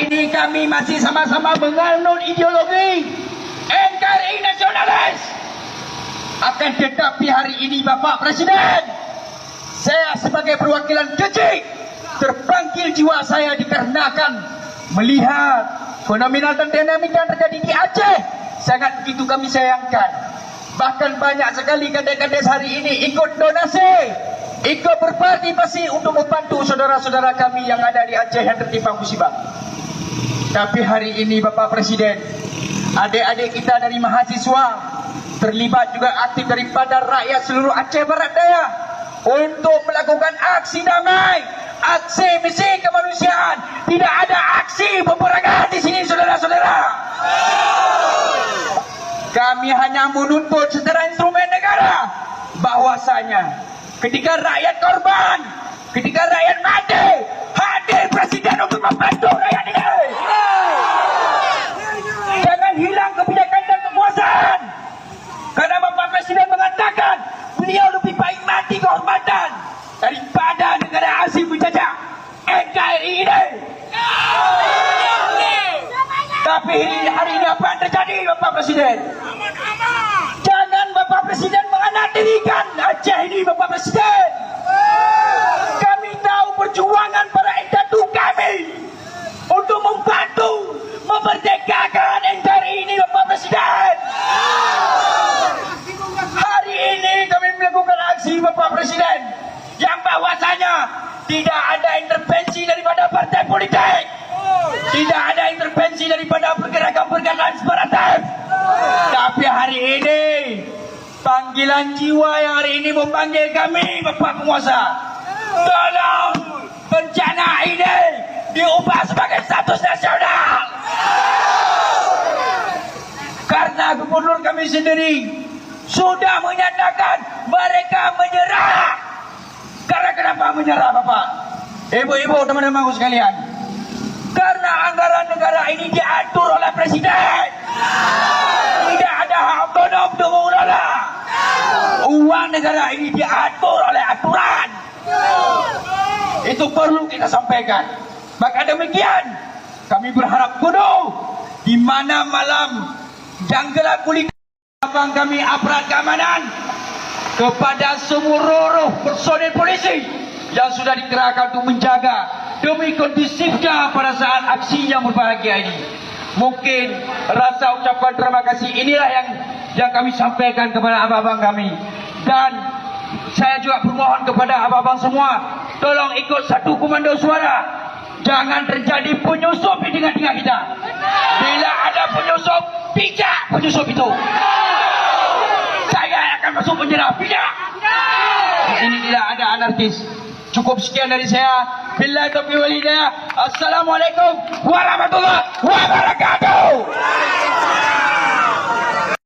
hari ini kami masih sama-sama menganut ideologi NKRI nasionalis. Akan tetapi hari ini Bapak Presiden, saya sebagai perwakilan kecil terpanggil jiwa saya dikarenakan melihat fenomena dan dinamika yang terjadi di Aceh sangat begitu kami sayangkan. Bahkan banyak sekali kades-kades hari ini ikut donasi, ikut berpartisipasi untuk membantu saudara-saudara kami yang ada di Aceh yang tertimpa musibah. Tapi hari ini Bapak Presiden, adik-adik kita dari mahasiswa terlibat juga aktif daripada rakyat seluruh Aceh Barat Daya untuk melakukan aksi damai, aksi misi kemanusiaan. Tidak ada aksi peperangan di sini, saudara-saudara. Kami hanya menuntut secara instrumen negara bahwasanya ketika rakyat korban, ketika rakyat mati, hadir Presiden untuk membantu rakyat ini. Jangan hilang kebijakan dan kekuasaan. Karena Bapak Presiden mengatakan beliau lebih baik mati kehormatan daripada negara asing menjajah NKRI ini. Tapi hari ini apa yang terjadi Bapak Presiden? Jangan Bapak Presiden menganadirikan Aceh ini Bapak Presiden. Kami tahu perjuangan para endatu kami untuk membantu memerdekakan NKRI ini Bapak Presiden. Hari ini kami melakukan aksi Bapak Presiden yang bahwasanya tidak ada intervensi daripada partai politik, tidak ada intervensi daripada pergerakan-pergerakan separatif. Tapi hari ini panggilan jiwa yang hari ini memanggil kami Bapak Penguasa, tolong bencana ini diubah sebagai status nasional. Karena gubernur kami sendiri sudah menyatakan mereka menyerah. Karena kenapa menyerah Bapak? Ibu-ibu, teman-temanku sekalian, karena anggaran negara ini diatur oleh Presiden. Tidak ada hak otonom untuk mengelola. Uang negara ini diatur oleh aturan. Itu perlu kita sampaikan. Maka demikian, kami berharap penuh di mana malam dan gelap gulita abang kami aparat keamanan kepada seluruh personil polisi yang sudah dikerahkan untuk menjaga demi kondusifnya pada saat aksi yang berbahagia ini. Mungkin rasa ucapan terima kasih inilah yang kami sampaikan kepada abang-abang kami. Dan saya juga bermohon kepada abang-abang semua, tolong ikut satu komando suara. Jangan terjadi penyusup di tengah-tengah kita. Bila ada penyusup, pijak penyusup itu. Saya akan masuk penjara, pijak. Di sini tidak ada anarkis. Cukup sekian dari saya. Billahi taufiq wal hidayah. Assalamualaikum warahmatullahi wabarakatuh.